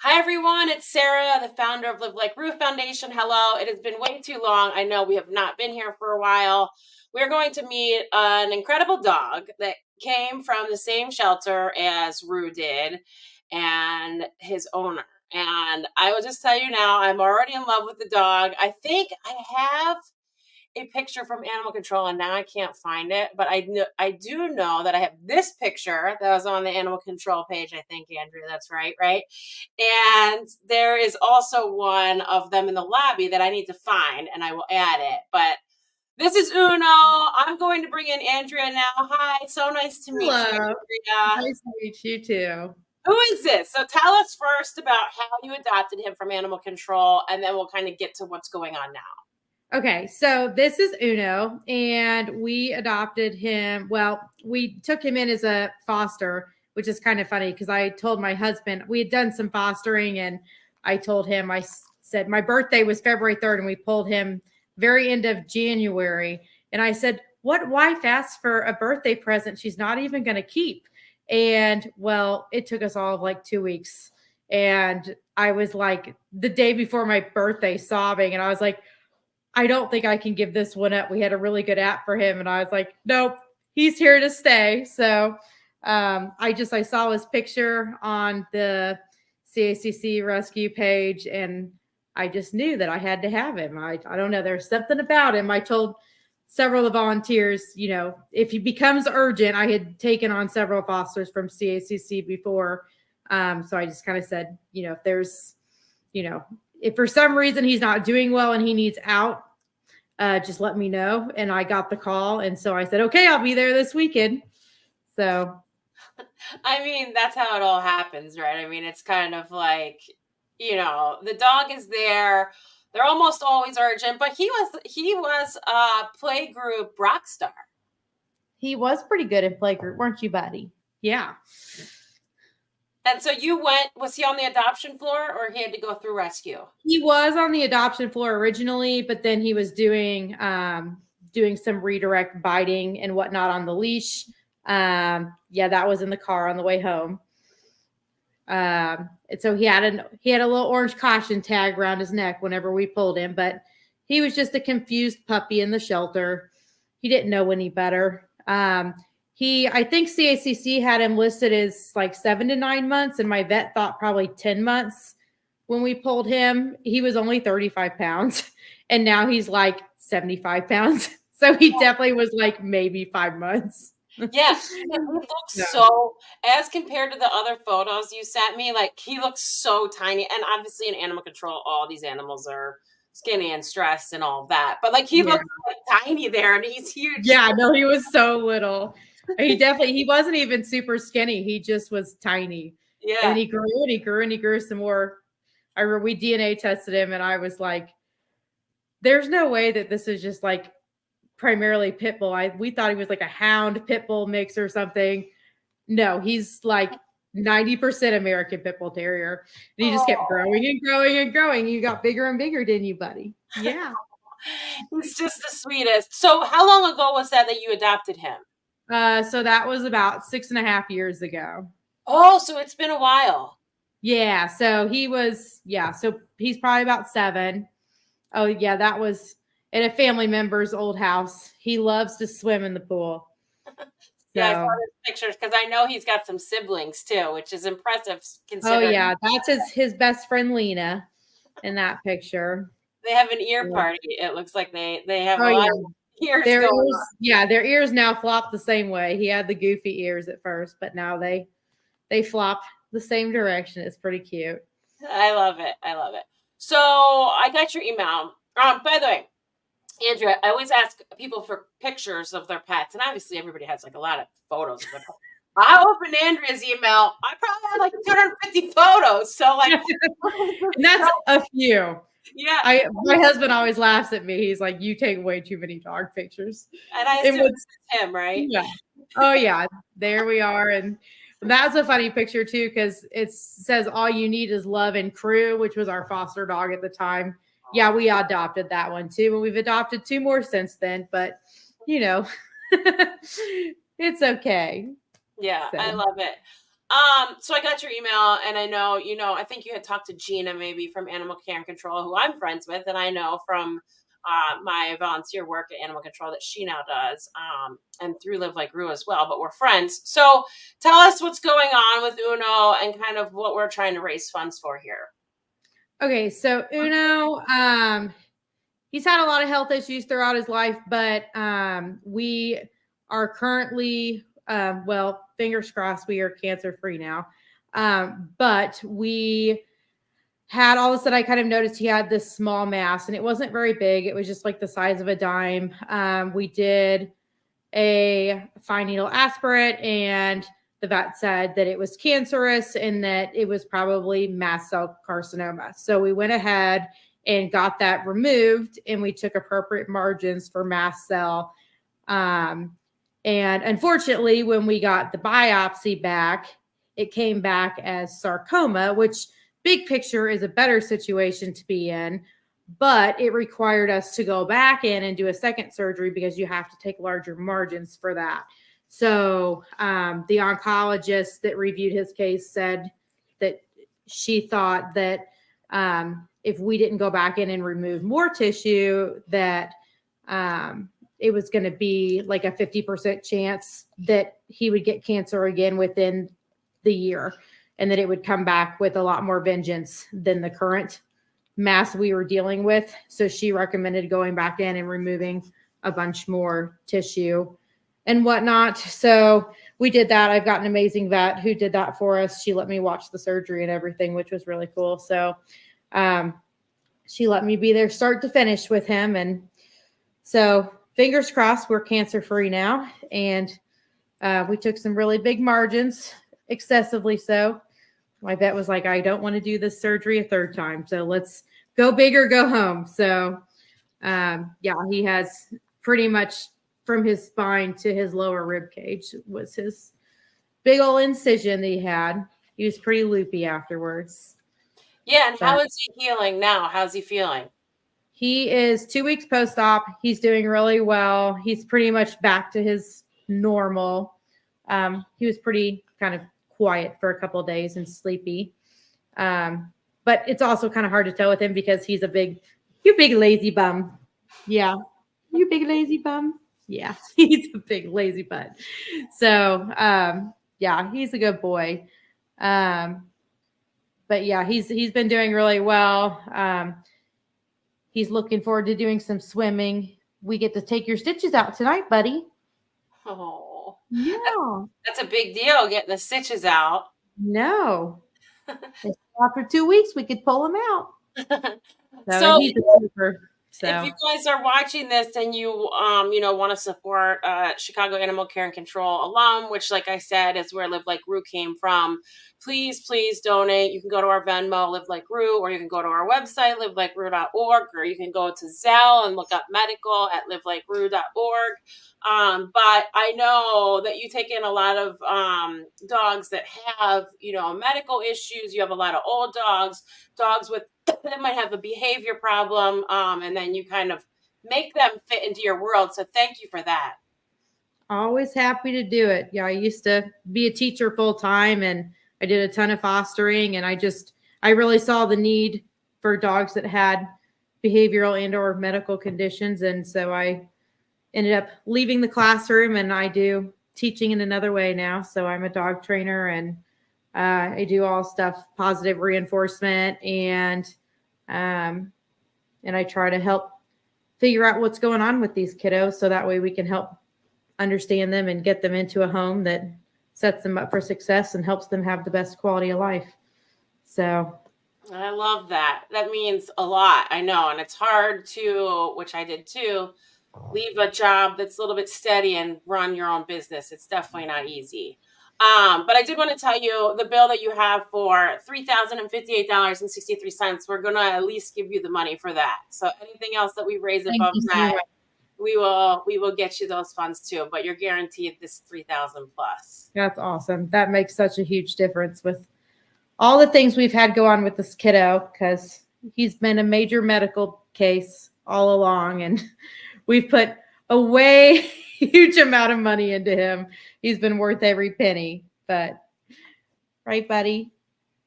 Hi, everyone. It's Sarah, the founder of Live Like Roof Foundation. Hello. It has been way too long. I know we have not been here for a while. We're going to meet an incredible dog that came from the same shelter as Rue did and his owner. And I will just tell you now, I'm already in love with the dog. I think I have a picture from animal control and now I can't find it, but I do know that I have this picture that was on the animal control page. I think, Andrea, that's right. And there is also one of them in the lobby that I need to find and I will add it. But this is Uno. I'm going to bring in Andrea now. Hi, so nice to meet you, Hello. Andrea. Nice to meet you too. Who is this? So tell us first about how you adopted him from animal control, and then we'll kind of get to what's going on now. Okay, so this is Uno, and we adopted him. Well, we took him in as a foster, which is kind of funny because I told my husband we had done some fostering, and I told him, I said my birthday was February 3rd, and we pulled him very end of January. And I said, what wife asked for a birthday present she's not even going to keep? And well, it took us all like 2 weeks. And I was like the day before my birthday sobbing, and I was like, I don't think I can give this one up. We had a really good app for him, and I was like, nope, he's here to stay. So I saw his picture on the CACC rescue page, and I just knew that I had to have him. I don't know. There's something about him. I told several of the volunteers, if he becomes urgent, I had taken on several fosters from CACC before. So I just kind of said, if there's, if for some reason he's not doing well and he needs out, just let me know. And I got the call. And so I said, okay, I'll be there this weekend. So I mean, that's how it all happens, right? I mean, it's kind of like, the dog is there. They're almost always urgent, but he was a playgroup rock star. he was pretty good in playgroup, weren't you, buddy? Yeah. And so was he on the adoption floor or he had to go through rescue? He was on the adoption floor originally, but then he was doing some redirect biting and whatnot on the leash. Yeah, that was in the car on the way home. And so he had a little orange caution tag around his neck whenever we pulled him, but he was just a confused puppy in the shelter. He didn't know any better. I think CACC had him listed as like 7 to 9 months, and my vet thought probably 10 months when we pulled him. He was only 35 pounds, and now he's like 75 pounds. So he definitely was like maybe 5 months. Yeah, he looks so, as compared to the other photos you sent me, like he looks so tiny. And obviously in animal control, all these animals are skinny and stressed and all of that. But like he looks like tiny there and he's huge. Yeah, no, he was so little. He wasn't even super skinny. He just was tiny. Yeah. And he grew and he grew and he grew some more. I remember we DNA tested him, and I was like, there's no way that this is just like primarily pit bull. We thought he was like a hound pit bull mix or something. No, he's like 90% American pit bull terrier. And he just kept growing and growing and growing. You got bigger and bigger, didn't you, buddy? Yeah. He's just the sweetest. So how long ago was that you adopted him? So that was about 6.5 years ago. Oh, so it's been a while. Yeah. So so he's probably about 7. Oh, yeah. That was at a family member's old house. He loves to swim in the pool. Yeah, I saw his pictures because I know he's got some siblings too, which is impressive. Oh, yeah. That's his best friend, Lena, in that picture. They have an ear party. It looks like they have a lot of ears their going ears, on. Yeah, their ears now flop the same way. He had the goofy ears at first, but now they flop the same direction. It's pretty cute. I love it. I love it. So I got your email. By the way, Andrea, I always ask people for pictures of their pets, and obviously everybody has like a lot of photos of their pets. I opened Andrea's email. I probably had like 250 photos. So like and that's a few. Yeah. My husband always laughs at me. He's like, you take way too many dog pictures. And I assume it's him, right? Yeah. Oh yeah. There we are. And that's a funny picture too, because it says all you need is love and crew, which was our foster dog at the time. Yeah, we adopted that one too. And we've adopted 2 more since then, but it's okay. Yeah, so. I love it. So I got your email, and I know, I think you had talked to Gina maybe from Animal Care and Control, who I'm friends with, and I know from my volunteer work at Animal Control that she now does, and through Live Like Rue as well, but we're friends. So tell us what's going on with Uno and kind of what we're trying to raise funds for here. Okay, so Uno, he's had a lot of health issues throughout his life, but we are currently, well, fingers crossed, we are cancer free now. But we had all of a sudden, I kind of noticed he had this small mass, and it wasn't very big. It was just like the size of a dime. We did a fine needle aspirate, and the vet said that it was cancerous and that it was probably mast cell carcinoma. So we went ahead and got that removed, and we took appropriate margins for mast cell. And unfortunately, when we got the biopsy back, it came back as sarcoma, which big picture is a better situation to be in, but it required us to go back in and do a second surgery because you have to take larger margins for that. So the oncologist that reviewed his case said that she thought that if we didn't go back in and remove more tissue, that it was going to be like a 50% chance that he would get cancer again within the year, and that it would come back with a lot more vengeance than the current mass we were dealing with. So she recommended going back in and removing a bunch more tissue and whatnot. So we did that. I've got an amazing vet who did that for us. She let me watch the surgery and everything, which was really cool. So she let me be there start to finish with him. And so fingers crossed, we're cancer free now. And we took some really big margins, excessively so. My vet was like, I don't want to do this surgery a third time. So let's go big or go home. So yeah, he has pretty much from his spine to his lower rib cage was his big old incision that he had. He was pretty loopy afterwards. Yeah, and how But is he healing now? How's he feeling? he is 2 weeks post-op. He's doing really well. He's pretty much back to his normal. He was pretty kind of quiet for a couple of days and sleepy. But it's also kind of hard to tell with him because he's you big lazy bum. Yeah. You big lazy bum. Yeah. He's a big lazy butt. So, yeah, he's a good boy. But yeah, he's been doing really well. He's looking forward to doing some swimming. We get to take your stitches out tonight, buddy. Oh, Yeah. that's a big deal getting the stitches out. No. After 2 weeks, we could pull him out. So, and So he's a super. if So you guys are watching this and you want to support Chicago Animal Care and Control alum, which like I said is where Live Like Rue came from, please donate. You can go to our Venmo, Live Like Rue, or you can go to our website, livelikeRue.org, or you can go to Zelle and look up medical at livelikeRue.org. But I know that you take in a lot of dogs that have, medical issues. You have a lot of old dogs with that might have a behavior problem, and then you kind of make them fit into your world. So thank you for that. always happy to do it. Yeah, I used to be a teacher full time, and I did a ton of fostering, and I really saw the need for dogs that had behavioral and or medical conditions, and so I ended up leaving the classroom, and I do teaching in another way now. So I'm a dog trainer, and I do all stuff positive reinforcement, and I try to help figure out what's going on with these kiddos, so that way we can help understand them and get them into a home that sets them up for success and helps them have the best quality of life. So I love that. That means a lot. I know. And it's hard to, which I did too, leave a job that's a little bit steady and run your own business. It's definitely not easy. But I did want to tell you the bill that you have for $3,058.63. We're going to at least give you the money for that. So anything else that we raise thank above you so that, much. we will get you those funds too. But you're guaranteed this 3,000 plus. That's awesome. That makes such a huge difference with all the things we've had go on with this kiddo, because he's been a major medical case all along, and we've put a way huge amount of money into him. He's been worth every penny, but Right, buddy?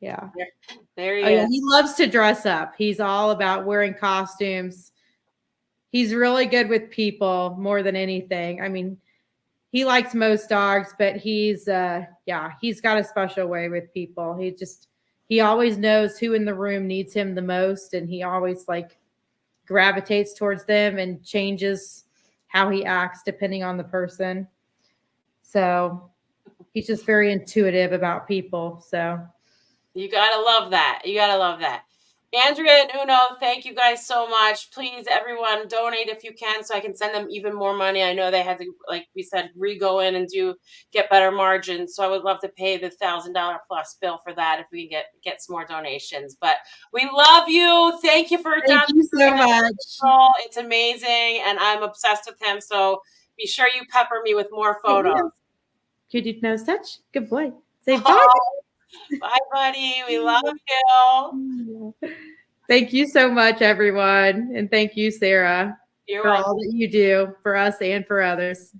Yeah. There Oh he yeah, is. he loves to dress up. He's all about wearing costumes. He's really good with people more than anything. I mean, he likes most dogs, but he's got a special way with people. He always knows who in the room needs him the most, and he always like gravitates towards them and changes how he acts depending on the person. So he's just very intuitive about people. So You gotta love that. You gotta love that. Andrea and Uno, thank you guys so much. Please, everyone, donate if you can, so I can send them even more money. I know they had to, like we said, re-go in and get better margins. So I would love to pay the $1,000 plus bill for that if we can get some more donations. But we love you. Thank you for thank adopting. you so much. It's amazing, and I'm obsessed with him. So be sure you pepper me with more photos. Could you nose touch? Good boy. Say bye. Bye, buddy. We love you. Thank you so much, everyone. And thank you, Sarah, You're for welcome. all that you do for us and for others.